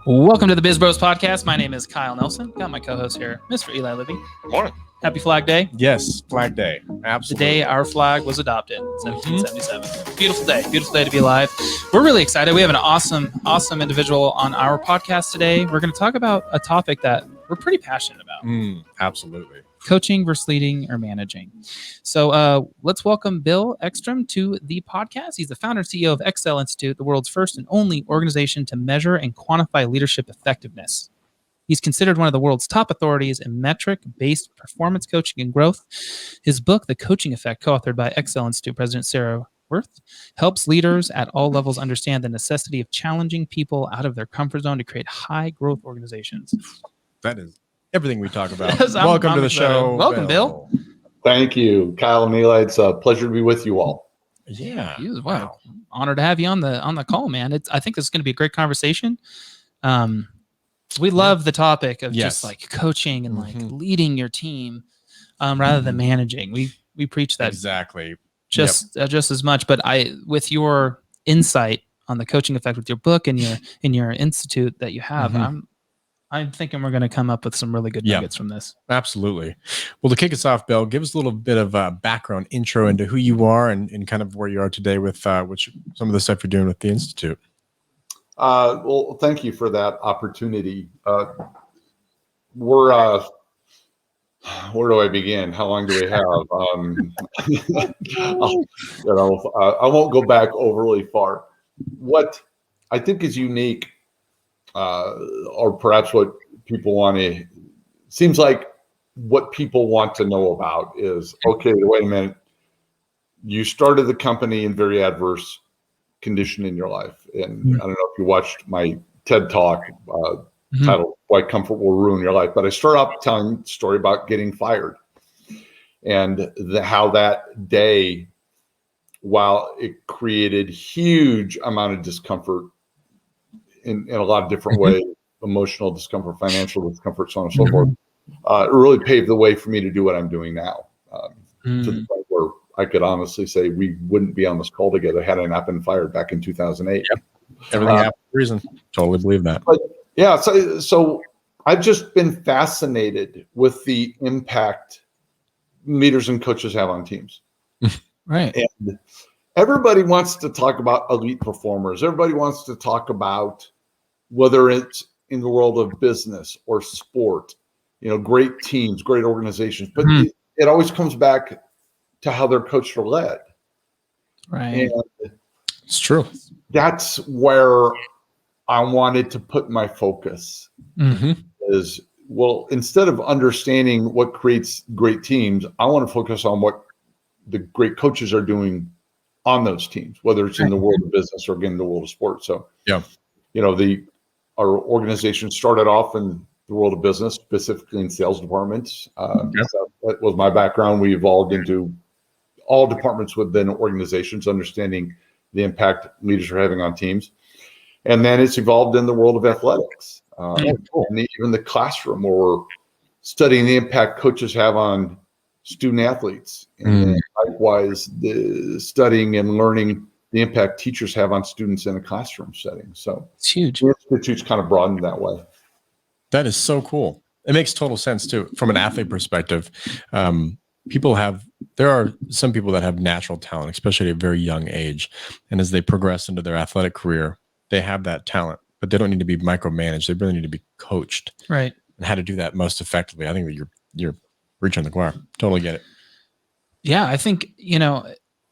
Welcome to the BizBros podcast. My name is Kyle Nelson. Got my co-host here, Mr. Eli Libby. Morning. Happy Flag Day. Yes, Flag Day. Absolutely. The day our flag was adopted, 1777. Beautiful day. Beautiful day to be alive. We're really excited. We have an awesome individual on our podcast today. We're going to talk about a topic that we're pretty passionate about. Absolutely. Coaching versus leading or managing. So let's welcome Bill Eckstrom to the podcast. He's the founder and CEO of EcSell Institute, the world's first and only organization to measure and quantify leadership effectiveness. He's considered one of the world's top authorities in metric-based performance coaching and growth. His book, The Coaching Effect, co-authored by EcSell Institute President Sarah Wirth, helps leaders at all levels understand the necessity of challenging people out of their comfort zone to create high-growth organizations. That is everything we talk about. Yes, Welcome to the show. Welcome, Bill. Thank you, Kyle and Eli. It's a pleasure to be with you all. Yeah. Wow. Honored to have you on the call, man. I think this is going to be a great conversation. We love the topic of just like coaching and like leading your team rather than managing. We preach that exactly just as much. But with your insight on the coaching effect with your book and your institute that you have, I'm thinking we're going to come up with some really good nuggets from this. Absolutely. Well, to kick us off, Bill, give us a little bit of a background intro into who you are and kind of where you are today with some of the stuff you're doing with the Institute. Well, thank you for that opportunity. Where do I begin? How long do we have? I won't go back overly far. What I think is unique, or perhaps what people want to, seems like what people want to know about is, okay, wait a minute. You started the company in very adverse condition in your life. And I don't know if you watched my TED Talk titled Why Comfort Will Ruin Your Life, but I start off telling a story about getting fired and how that day, while it created huge amount of discomfort in a lot of different ways, emotional discomfort, financial discomfort, so on and so forth, it really paved the way for me to do what I'm doing now, to the point where I could honestly say we wouldn't be on this call together had I not been fired back in 2008. Yep. Everything happened for a reason. Totally believe that. But yeah, so I've just been fascinated with the impact leaders and coaches have on teams. Right. And everybody wants to talk about elite performers. Everybody wants to talk about whether it's in the world of business or sport, great teams, great organizations, but it always comes back to how they're coached or led. Right. And it's true. That's where I wanted to put my focus is, well, instead of understanding what creates great teams, I want to focus on what the great coaches are doing on those teams, whether it's in the world of business or again, the world of sports. So, our organization started off in the world of business, specifically in sales departments. So that was my background. We evolved into all departments within organizations, understanding the impact leaders are having on teams. And then it's evolved in the world of athletics, and even the classroom, where we're studying the impact coaches have on student athletes. And then likewise, the studying and learning the impact teachers have on students in a classroom setting. So it's huge. The Institute's kind of broadened that way. That is so cool. It makes total sense too, from an athlete perspective. There are some people that have natural talent, especially at a very young age. And as they progress into their athletic career, they have that talent, but they don't need to be micromanaged. They really need to be coached. Right. And how to do that most effectively. I think that you're reaching the choir. Totally get it. Yeah. I think,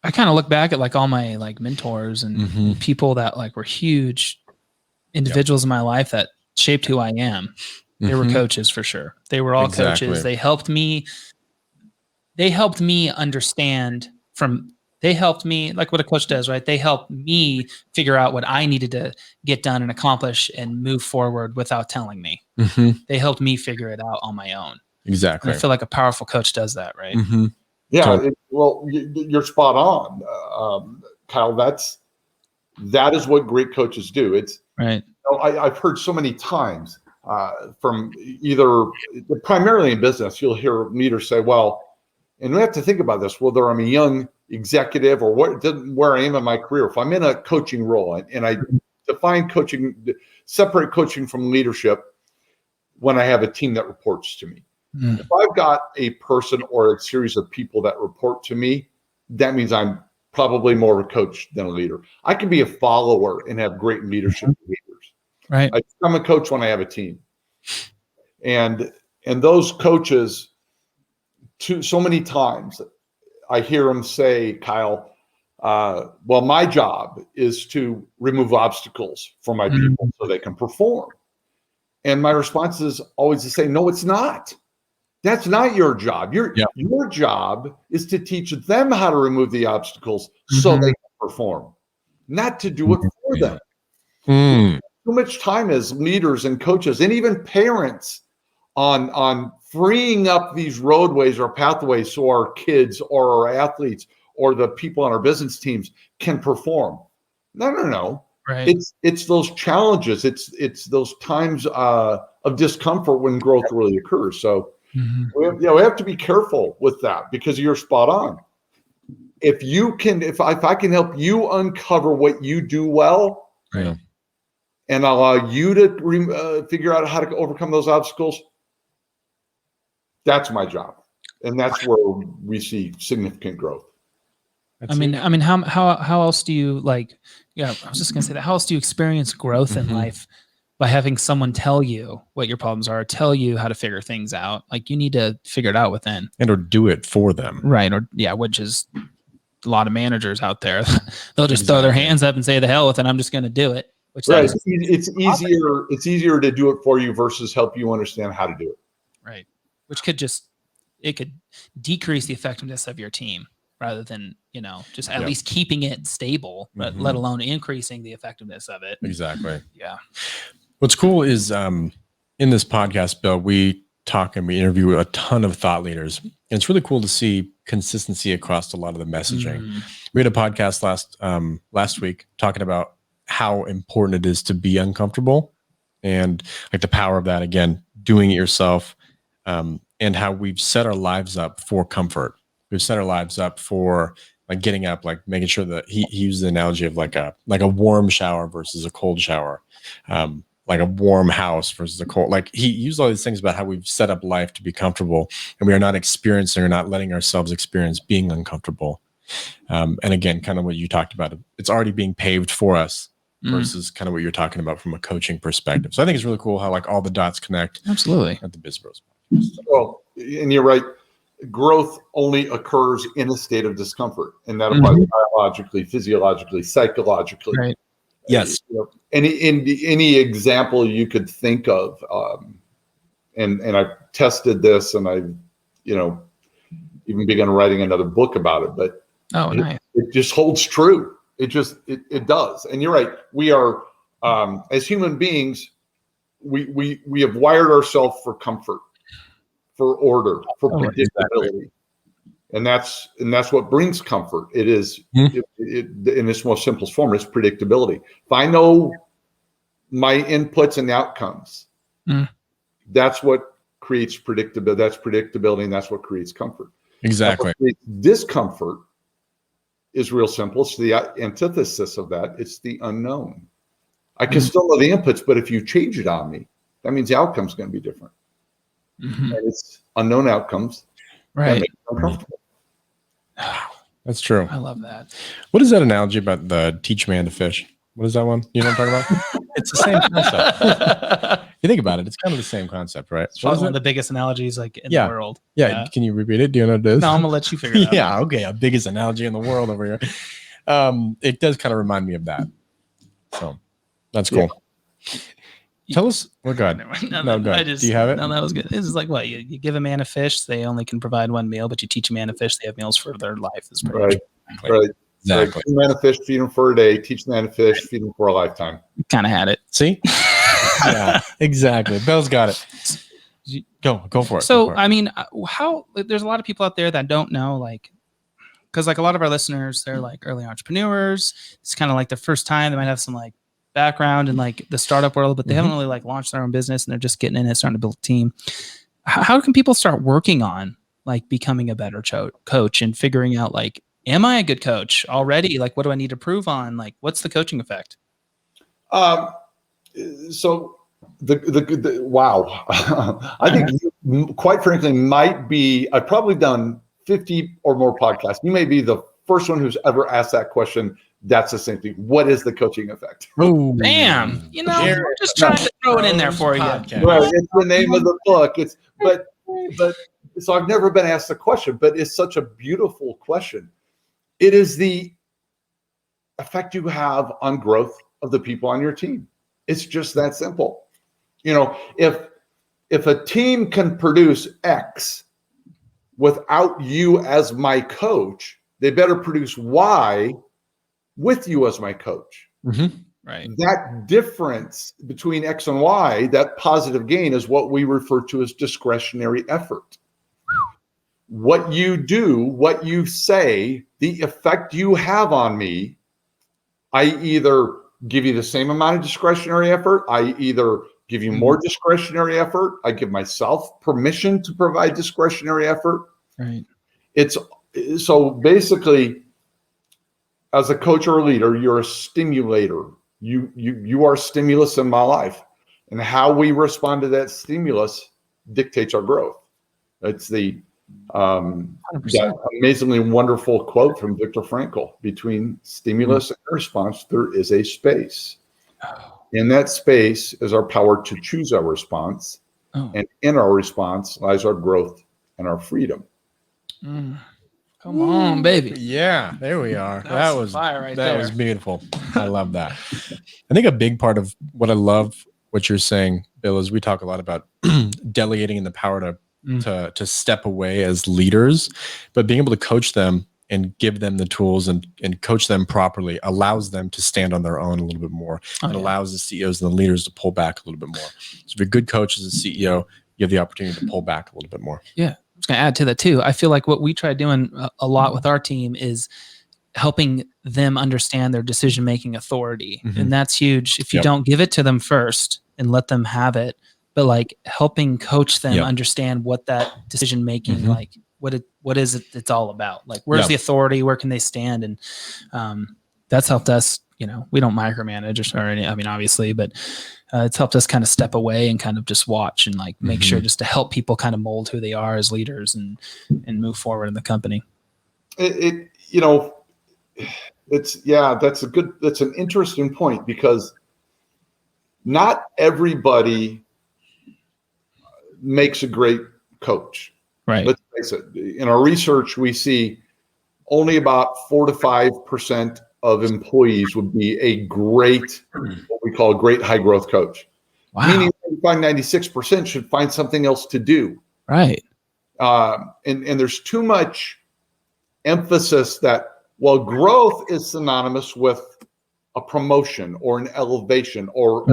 I kind of look back at like all my like mentors and people that like were huge individuals in my life that shaped who I am. They were coaches for sure. They were all coaches. They helped me understand they helped me, like what a coach does, right? They helped me figure out what I needed to get done and accomplish and move forward without telling me. They helped me figure it out on my own. Exactly. And I feel like a powerful coach does that, right? Yeah. Well, you're spot on, Kyle. That is what great coaches do. It's right. I've heard so many times from either primarily in business, you'll hear leaders say, well, and we have to think about this, whether I'm a young executive or where I am in my career. If I'm in a coaching role and I separate coaching from leadership when I have a team that reports to me. If I've got a person or a series of people that report to me, that means I'm probably more of a coach than a leader. I can be a follower and have great leadership behaviors. Right. I become a coach when I have a team. And those coaches, so many times I hear them say, Kyle, well, my job is to remove obstacles for my people so they can perform. And my response is always to say, no, it's not. That's not your job. Your job is to teach them how to remove the obstacles so they can perform, not to do it for them. Too much time as leaders and coaches and even parents on freeing up these roadways or pathways so our kids or our athletes or the people on our business teams can perform. No. Right. It's those challenges. It's those times of discomfort when growth really occurs. So we have to be careful with that because you're spot on. If I can help you uncover what you do well, right, and allow you to figure out how to overcome those obstacles, that's my job, and that's where we see significant growth. I mean, how else do you like? Yeah, I was just gonna say that. How else do you experience growth in life? By having someone tell you what your problems are, tell you how to figure things out. Like you need to figure it out within, or do it for them, right? Or which is a lot of managers out there. They'll just throw their hands up and say, "The hell with it, I'm just going to do it." Which it's easier. It's easier to do it for you versus help you understand how to do it. Right, which could decrease the effectiveness of your team rather than just at least keeping it stable, but let alone increasing the effectiveness of it. Exactly. Yeah. What's cool is in this podcast, Bill, we talk and we interview a ton of thought leaders. And it's really cool to see consistency across a lot of the messaging. We had a podcast last week talking about how important it is to be uncomfortable and like the power of that, again, doing it yourself, and how we've set our lives up for comfort. We've set our lives up for like getting up, like making sure that he used the analogy of like a warm shower versus a cold shower. Like a warm house versus a cold, like he used all these things about how we've set up life to be comfortable and we are not experiencing or not letting ourselves experience being uncomfortable. And again, kind of what you talked about, it's already being paved for us versus kind of what you're talking about from a coaching perspective. So I think it's really cool how like all the dots connect. Absolutely. At the BizBros. Well, and you're right. Growth only occurs in a state of discomfort, and that applies biologically, physiologically, psychologically. Right. Yes. Any example you could think of, and I've tested this, and I've even begun writing another book about it. But nice. It just holds true. It does. And you're right. We are as human beings, we have wired ourselves for comfort, for order, for predictability. Exactly. And that's what brings comfort. It is in its most simplest form, it's predictability. If I know my inputs and outcomes, that's what creates predictability. That's predictability, and that's what creates comfort. Exactly. Discomfort is real simple. It's the antithesis of that. It's the unknown. I can still know the inputs, but if you change it on me, that means the outcome's going to be different. And it's unknown outcomes. Right. Uncomfortable. That's true. I love that. What is that analogy about the teach man to fish? What is that one? You know what I'm talking about? It's the same concept. You think about it, it's kind of the same concept, right? It's probably one of the biggest analogies like in the world. Yeah. Can you repeat it? Do you know what it is? No, I'm gonna let you figure it out. Yeah. Okay. A biggest analogy in the world over here. It does kind of remind me of that. So that's cool. Yeah. Tell us. Oh, God. No, go ahead. Do you have it? No, that was good. This is like what you give a man a fish, they only can provide one meal, but you teach a man a fish, they have meals for their life. Is pretty right. Exactly. Teach a man a fish, feed him for a day. Teach a man a fish, feed him for a lifetime. Kind of had it. See? Yeah, exactly. Bill's got it. Go for it. So, I mean, there's a lot of people out there that don't know, like, because like a lot of our listeners, they're like early entrepreneurs. It's kind of like the first time they might have some like background in like the startup world, but they haven't really like launched their own business and they're just getting in it, starting to build a team. How can people start working on like becoming a better coach and figuring out like, am I a good coach already? Like, what do I need to prove on? Like, what's the coaching effect? So the wow, I think you, quite frankly, might be. I've probably done 50 or more podcasts. You may be the first one who's ever asked that question. That's the same thing. What is the coaching effect? Oh, bam! I'm just trying to throw it in there for you. Right, it's the name of the book. But so I've never been asked the question, but it's such a beautiful question. It is the effect you have on growth of the people on your team. It's just that simple. If a team can produce X without you as my coach, they better produce Y with you as my coach. Mm-hmm. Right. That difference between X and Y, that positive gain, is what we refer to as discretionary effort. What you do, what you say, the effect you have on me, I either give you the same amount of discretionary effort, I either give you more discretionary effort, I give myself permission to provide discretionary effort. Right. It's so basically, as a coach or a leader, you're a stimulator. You are stimulus in my life, and how we respond to that stimulus dictates our growth. It's the that amazingly wonderful quote from Viktor Frankl: between stimulus and response, there is a space. In that space is our power to choose our response. And in our response lies our growth and our freedom. Come on, baby. Yeah, there we are. That was fire right there. That was beautiful. I love that. I think a big part of what I love what you're saying, Bill, is we talk a lot about delegating and the power to step away as leaders, but being able to coach them and give them the tools and coach them properly allows them to stand on their own a little bit more. It allows the CEOs and the leaders to pull back a little bit more. So if you're a good coach as a CEO, you have the opportunity to pull back a little bit more. Yeah. I was going to add to that too. I feel like what we try doing a lot with our team is helping them understand their decision-making authority. And that's huge. If you don't give it to them first and let them have it, but like helping coach them understand what that decision-making, like what is it it's all about? Like, where's the authority? Where can they stand? And that's helped us, we don't micromanage or any, obviously, but it's helped us kind of step away and kind of just watch and like make sure just to help people kind of mold who they are as leaders and move forward in the company. That's an interesting point, because not everybody makes a great coach. Right. Let's face it. In our research, we see only about 4 to 5% of employees would be a great, what we call a great high growth coach. Wow. Meaning 96% should find something else to do. Right. And there's too much emphasis that, well, growth is synonymous with a promotion or an elevation or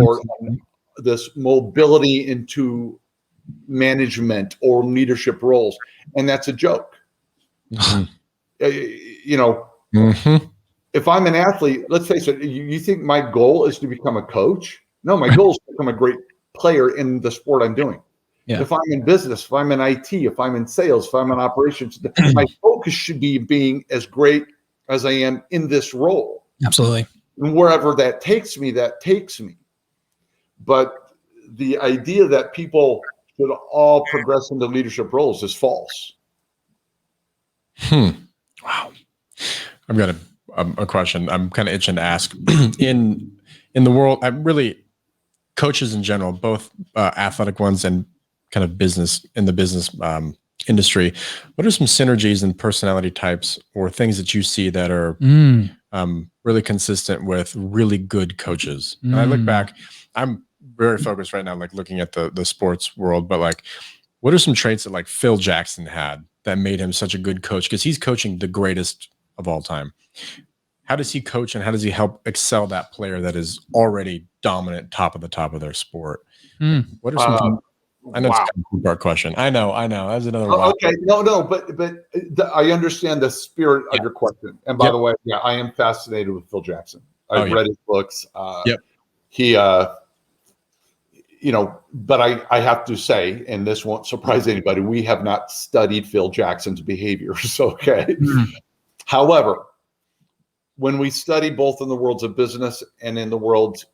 this mobility into management or leadership roles. And that's a joke. If I'm an athlete, let's face it, you think my goal is to become a coach? No, my goal is to become a great player in the sport I'm doing. Yeah. If I'm in business, if I'm in IT, if I'm in sales, if I'm in operations, my focus should be being as great as I am in this role. Absolutely. And wherever that takes me, that takes me. But the idea that people should all progress into leadership roles is false. Wow. I've got a question. I'm kind of itching to ask. In the world, I'm really coaches in general, both athletic ones and kind of business in the business industry. What are some synergies and personality types or things that you see that are really consistent with really good coaches? And I look back, I'm very focused right now, like looking at the sports world, but like, what are some traits that like Phil Jackson had that made him such a good coach? Because he's coaching the greatest of all time. How does he coach and how does he help excel that player that is already dominant, top of their sport? What are some? I know it's kind of a two-part question. I know. That's another one. Okay, no, but I understand the spirit of your question. And by the way, I am fascinated with Phil Jackson. I've read his books. He, but I have to say, and this won't surprise anybody, we have not studied Phil Jackson's behaviors. Okay. However, when we study both in the worlds of business and in the world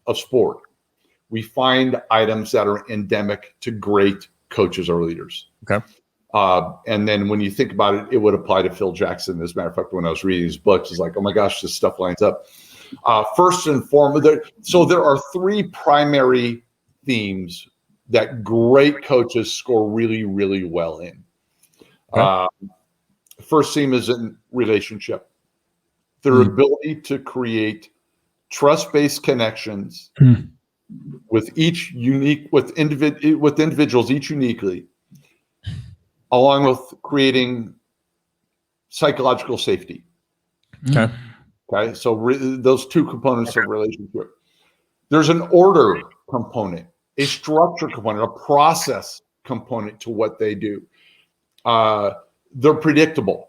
of sport, we find items that are endemic to great coaches or leaders. Okay. And then when you think about it, it would apply to Phil Jackson. As a matter of fact, when I was reading his books, it's like, oh my gosh, this stuff lines up. First and foremost, there are three primary themes that great coaches score really, really well in. Okay. First theme is in relationship. Their ability to create trust-based connections with individuals each uniquely, along with creating psychological safety. Okay. Okay, so those two components of relationship. There's an order component, a structure component, a process component to what they do. They're predictable.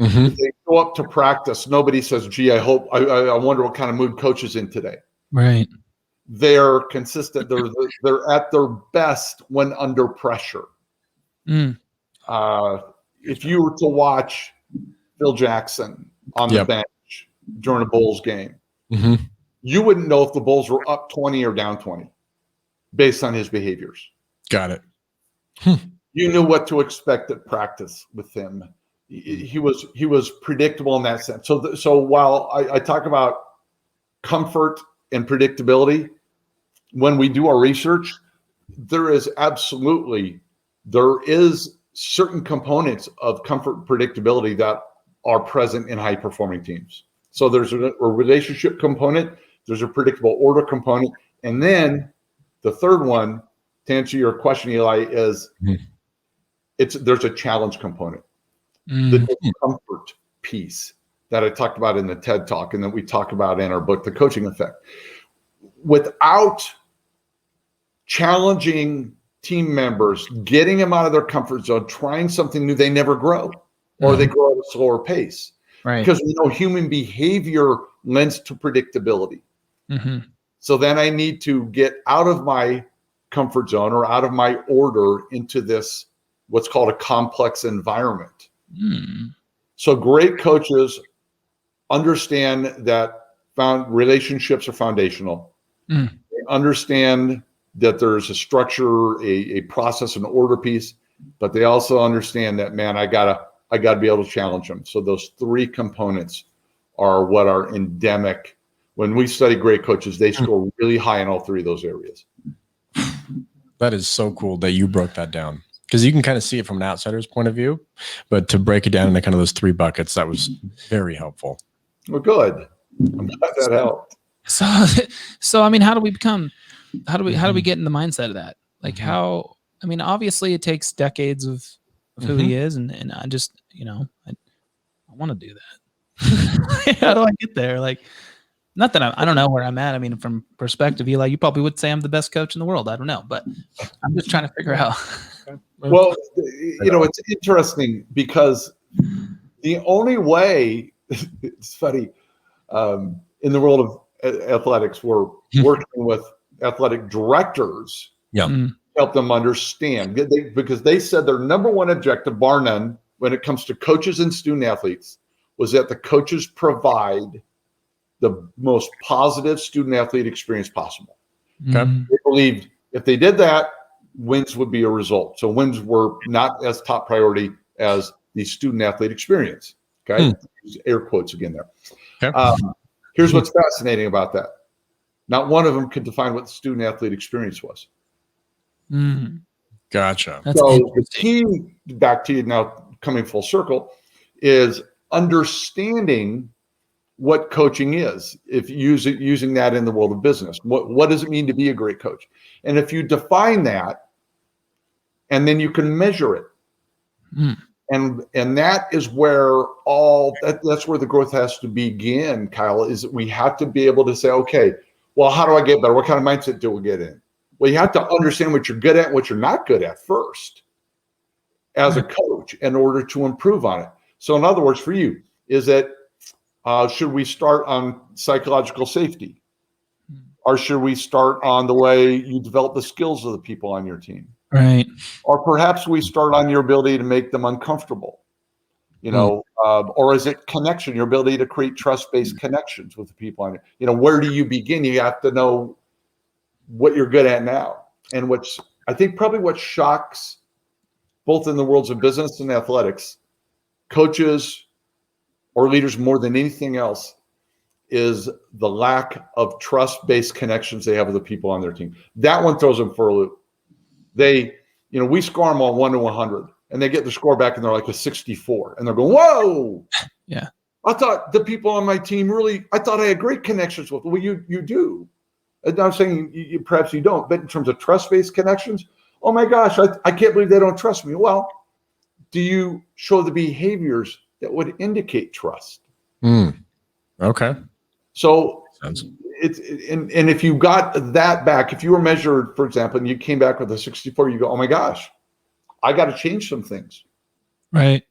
Mm-hmm. They go up to practice. Nobody says, gee, I wonder what kind of mood coach is in today. Right. They're consistent. They're at their best when under pressure. If you were to watch Phil Jackson on the bench during a Bulls game, you wouldn't know if the Bulls were up 20 or down 20 based on his behaviors. Got it. You knew what to expect at practice with him. He was predictable in that sense. So while I talk about comfort and predictability, when we do our research, there is certain components of comfort and predictability that are present in high performing teams. So there's a relationship component, there's a predictable order component, and then the third one, to answer your question, Eli, is there's a challenge component. The discomfort piece that I talked about in the TED Talk and that we talk about in our book, The Coaching Effect. Without challenging team members, getting them out of their comfort zone, trying something new, they never grow, or they grow at a slower pace. Right. Because we know human behavior lends to predictability. So then I need to get out of my comfort zone or out of my order into this, what's called a complex environment. So great coaches understand that relationships are foundational. They understand that there's a structure, a process, an order piece, but they also understand that, man, I gotta be able to challenge them. So those three components are what are endemic. When we study great coaches, they score really high in all three of those areas. That is so cool that you broke that down, because you can kind of see it from an outsider's point of view, but to break it down into kind of those three buckets, that was very helpful. Well, good. I'm glad that helped. So I mean, how do we get in the mindset of that? Like obviously it takes decades of who he is. And I just, I want to do that. How do I get there? Like, not that I don't know where I'm at. I mean, from perspective, Eli, you probably would say I'm the best coach in the world. I don't know, but I'm just trying to figure out. Well, it's interesting because the only way, it's funny, in the world of athletics, we're working with athletic directors, help them understand, because they said their number one objective, bar none, when it comes to coaches and student athletes, was that the coaches provide the most positive student athlete experience possible. They believed if they did that, wins would be a result. So wins were not as top priority as the student athlete experience. Okay. Air quotes again there. Here's what's fascinating about that. Not one of them could define what the student athlete experience was. Gotcha. So the key, back to you now, coming full circle, is understanding what coaching is. If using that in the world of business, what does it mean to be a great coach? And if you define that, and then you can measure it, and that is where that's where the growth has to begin, Kyle. Is that we have to be able to say, okay, well, how do I get better? What kind of mindset do we get in? Well, you have to understand what you're good at and what you're not good at first as a coach in order to improve on it. So in other words, for you, is that should we start on psychological safety? Or should we start on the way you develop the skills of the people on your team? Right. Or perhaps we start on your ability to make them uncomfortable. or is it connection, your ability to create trust-based connections with the people on it? Where do you begin? You have to know what you're good at now. And I think probably what shocks both in the worlds of business and athletics, coaches or leaders more than anything else, is the lack of trust-based connections they have with the people on their team. That one throws them for a loop. We score them on 1 to 100, and they get the score back, and they're like a 64, and they're going, "Whoa, yeah! I thought the people on my team I thought I had great connections with." Well, you do. And I'm saying perhaps you don't, but in terms of trust-based connections, oh my gosh, I can't believe they don't trust me. Well, do you show the behaviors that would indicate trust? Okay. So and if you got that back, if you were measured, for example, and you came back with a 64, you go, oh my gosh, I got to change some things. Right.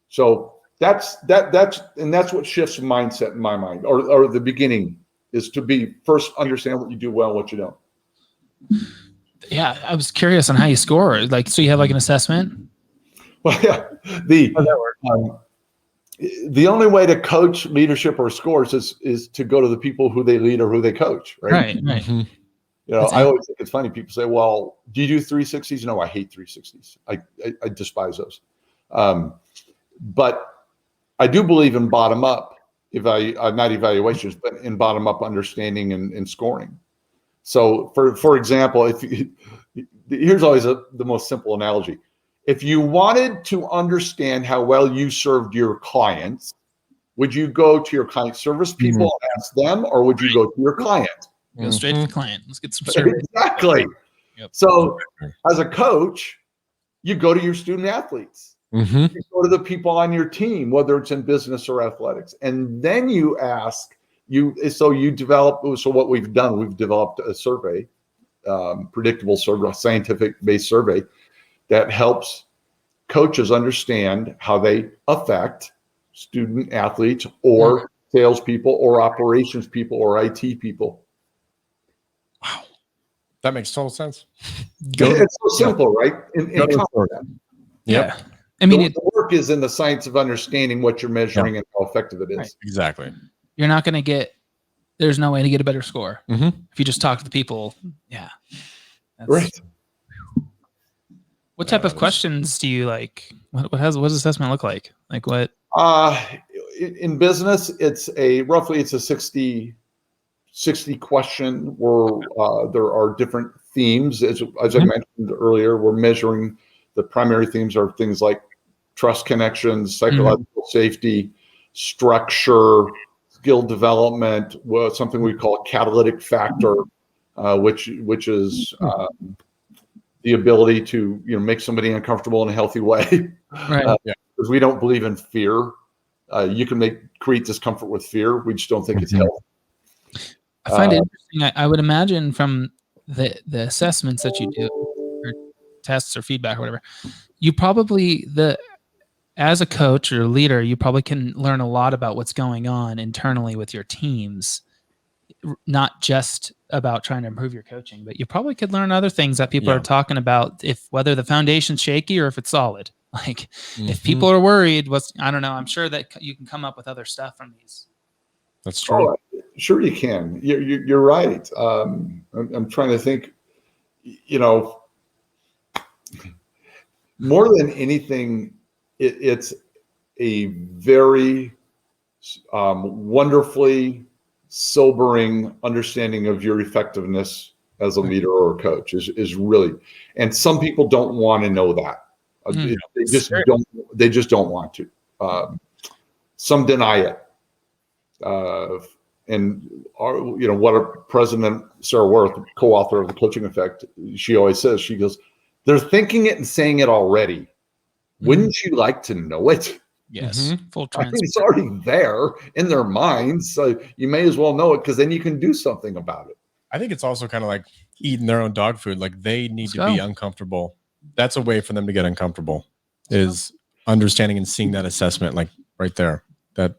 So that's what shifts mindset in my mind, or the beginning is to be first understand what you do well, what you don't. Yeah, I was curious on how you score. So you have an assessment? Well, yeah, the only way to coach leadership or scores is to go to the people who they lead or who they coach, right? Right. Mm-hmm. I always think it's funny. People say, well, do you do 360s? No, I hate 360s. I despise those. But I do believe in bottom up not evaluations, but in bottom up understanding and scoring. So for example, here's always the most simple analogy. If you wanted to understand how well you served your clients, would you go to your client service people and ask them, or would you go to your client? Go straight to the client. Let's get some service. Exactly. Yep. So as a coach, you go to your student athletes. You go to the people on your team, whether it's in business or athletics. And then you ask, so what we've done, we've developed a survey, predictable survey, scientific-based survey that helps coaches understand how they affect student athletes or salespeople or operations people or IT people. Wow. That makes total sense. It's so simple, right? Yeah. I mean, the work is in the science of understanding what you're measuring and how effective it is. Right. Exactly. You're not going to there's no way to get a better score if you just talk to the people. Yeah. Right. What type of questions do you like? What does assessment look like? Like what? In business, it's a 60 question where there are different themes. As I mentioned earlier, we're measuring the primary themes are things like trust connections, psychological safety, structure, skill development, something we call catalytic factor, which is the ability to make somebody uncomfortable in a healthy way. Right. Because we don't believe in fear. You can create discomfort with fear. We just don't think it's healthy. I find it interesting. I would imagine from the assessments that you do, or tests or feedback or whatever, you probably as a coach or leader, you probably can learn a lot about what's going on internally with your teams, not just about trying to improve your coaching, but you probably could learn other things that people are talking about, whether the foundation's shaky or if it's solid. Like if people are worried, I don't know. I'm sure that you can come up with other stuff from these. That's true. Oh, sure you can. You're right. I'm trying to think, more than anything, it's a very wonderfully sobering understanding of your effectiveness as a leader or a coach is really, and some people don't want to know that. They just don't want to. Some deny it. What our president, Sarah Wirth, co-author of The Coaching Effect, she always says, she goes, they're thinking it and saying it already. Wouldn't you like to know it? Yes. Full transparency. It's already there in their minds. So you may as well know it because then you can do something about it. I think it's also kind of like eating their own dog food. Like they need to be uncomfortable. That's a way for them to get uncomfortable, is understanding and seeing that assessment like right there. That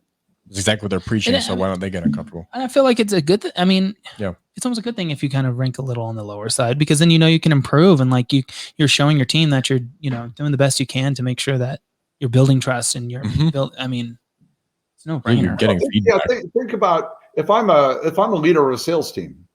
is exactly what they're preaching. So why don't they get uncomfortable? And I feel like it's a good thing. I mean, it's almost a good thing if you kind of rank a little on the lower side, because then you can improve, and like you're showing your team that you're doing the best you can to make sure that you're building trust and you're Mhm. I mean, it's no You're brainer. getting feedback. Think about if I'm a leader of a sales team,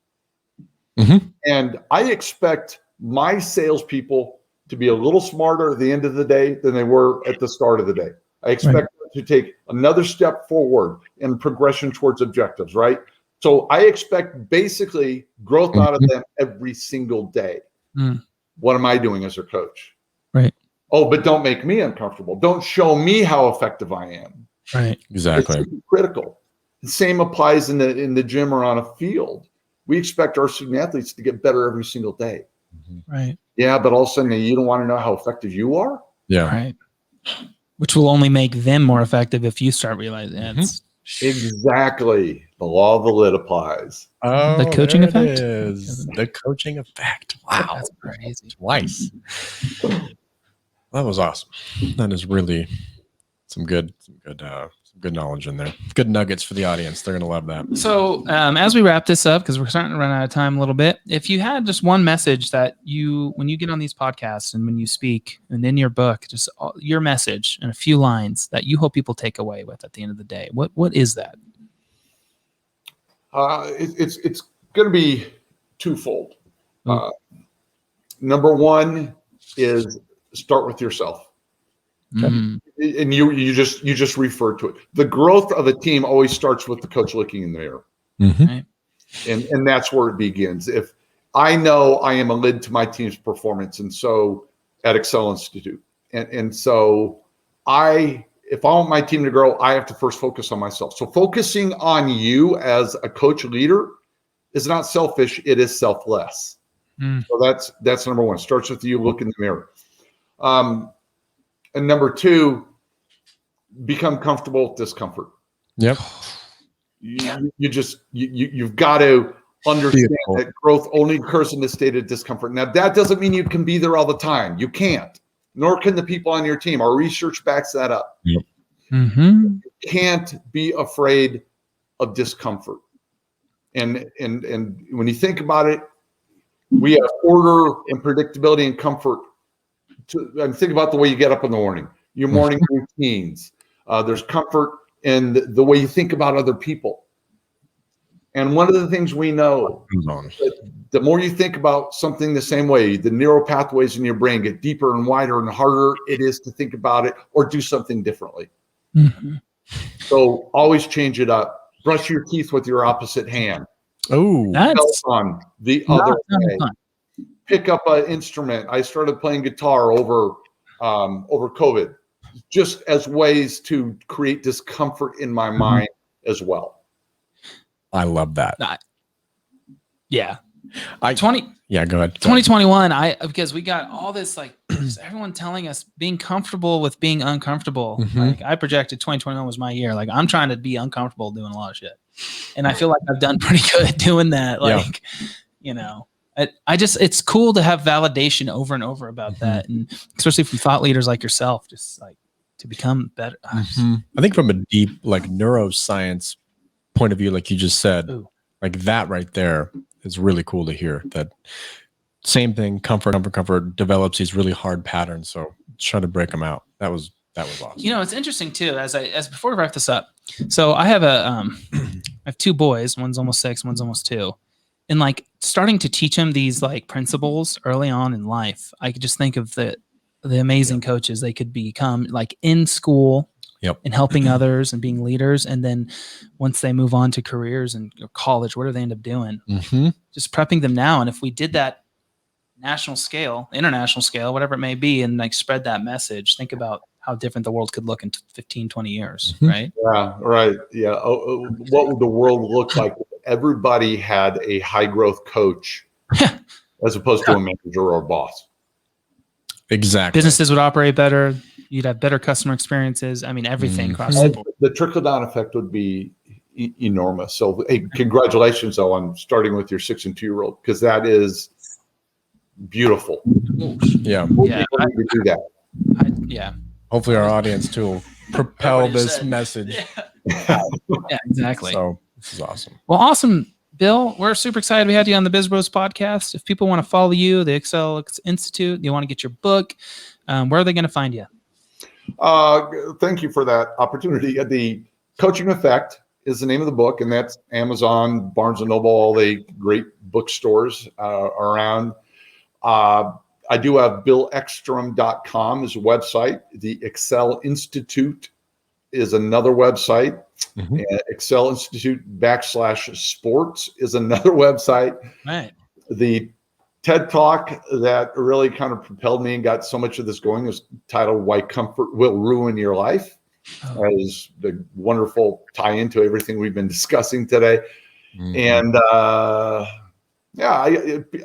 Mhm. and I expect my salespeople to be a little smarter at the end of the day than they were at the start of the day. I expect them to take another step forward in progression towards objectives, right? So I expect basically growth out of them every single day. Mm. What am I doing as their coach? Right. Oh, but don't make me uncomfortable. Don't show me how effective I am. Right. Exactly. It's critical. The same applies in the gym or on a field. We expect our student athletes to get better every single day. Right. Yeah, but all of a sudden you don't want to know how effective you are? Yeah. Right. Which will only make them more effective if you start realizing that's Exactly. The law of the lid applies. Oh, The coaching there effect? It is. The coaching effect. Wow. That's crazy. Twice. That was awesome. That is really some good knowledge in there. Good nuggets for the audience. They're gonna love that. So as we wrap this up, because we're starting to run out of time a little bit, if you had just one message that when you get on these podcasts and when you speak and in your book, just your message and a few lines that you hope people take away with at the end of the day, what is that? It's going to be twofold. Number one is start with yourself. Mm. And you just referred to it. The growth of a team always starts with the coach looking in the mirror. Right. And that's where it begins. If I know I am a lid to my team's performance, and so at EcSell Institute, and so if I want my team to grow, I have to first focus on myself. So focusing on you as a coach leader is not selfish; it is selfless. So that's number one. Starts with you. Look in the mirror. And number two, become comfortable with discomfort. Yep. You've got to understand that growth only occurs in a state of discomfort. Now, that doesn't mean you can be there all the time. You can't, nor can the people on your team. Our research backs that up. Yep. You can't be afraid of discomfort. And when you think about it, we have order and predictability and comfort. And think about the way you get up in the morning, your morning routines. There's comfort in the way you think about other people. And one of the things we know, the more you think about something the same way, the neural pathways in your brain get deeper and wider and harder it is to think about it or do something differently. So always change it up. Brush your teeth with your opposite hand. Oh, that's on the other way. Pick up an instrument. I started playing guitar over COVID, just as ways to create discomfort in my mind as well. I love that. Yeah. Go ahead. 2021, because we got all this, like, everyone telling us being comfortable with being uncomfortable. Like, I projected 2021 was my year. Like, I'm trying to be uncomfortable doing a lot of shit. And I feel like I've done pretty good doing that. Like, it's cool to have validation over and over about that. And especially from thought leaders like yourself, just like to become better. I think from a deep, like, neuroscience point of view, like you just said, like that right there is really cool to hear. That same thing, comfort develops these really hard patterns. So try to break them out. That was awesome. It's interesting too, as before we wrap this up. So I have I have two boys, one's almost 6, one's almost 2. And like starting to teach them these like principles early on in life, I could just think of the amazing coaches they could become, like in school and helping others and being leaders. And then once they move on to careers and college, what do they end up doing? Just prepping them now. And if we did that national scale, international scale, whatever it may be, and like spread that message, think about how different the world could look in 15, 20 years, right? Yeah, right. Yeah. What would the world look like if everybody had a high growth coach as opposed to a manager or a boss? Exactly. Businesses would operate better. You'd have better customer experiences. I mean, everything across the board. The trickle down effect would be enormous. So, hey, congratulations though on starting with your 6 and 2-year-old, because that is beautiful. Yeah. People need to do that. Hopefully our audience too will propel this message. Yeah, exactly. So this is awesome. Well, awesome, Bill. We're super excited we had you on the BizBros podcast. If people want to follow you, the EcSell Institute, you want to get your book, where are they going to find you? Thank you for that opportunity. The Coaching Effect is the name of the book, and that's Amazon, Barnes & Noble, all the great bookstores around. I do have BillEckstrom.com is a website. The EcSell Institute is another website. Mhm. EcSell Institute /sports is another website. Right. The TED Talk that really kind of propelled me and got so much of this going is titled Why Comfort Will Ruin Your Life. Oh. That is the wonderful tie into everything we've been discussing today. Mhm. And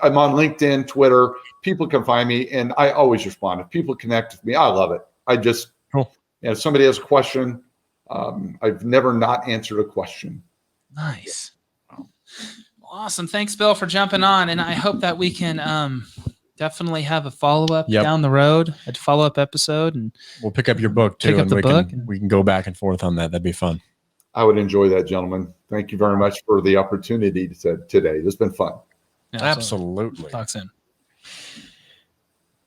I'm on LinkedIn, Twitter. People can find me, and I always respond. If people connect with me, I love it. I just, Cool. if somebody has a question, I've never not answered a question. Nice. Awesome. Thanks, Bill, for jumping on. And I hope that we can definitely have a follow-up down the road, a follow-up episode. And we'll pick up your book too. Pick up the book. We can go back and forth on that. That'd be fun. I would enjoy that, gentlemen. Thank you very much for the opportunity today. It's been fun. Yeah, absolutely. Talk soon.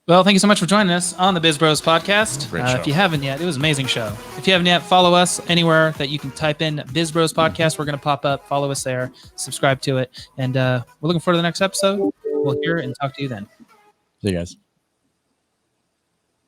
Well, thank you so much for joining us on the BizBros podcast. If you haven't yet, it was an amazing show. If you haven't yet, follow us anywhere that you can type in BizBros podcast. We're going to pop up. Follow us there. Subscribe to it. And we're looking forward to the next episode. We'll hear and talk to you then. See you guys.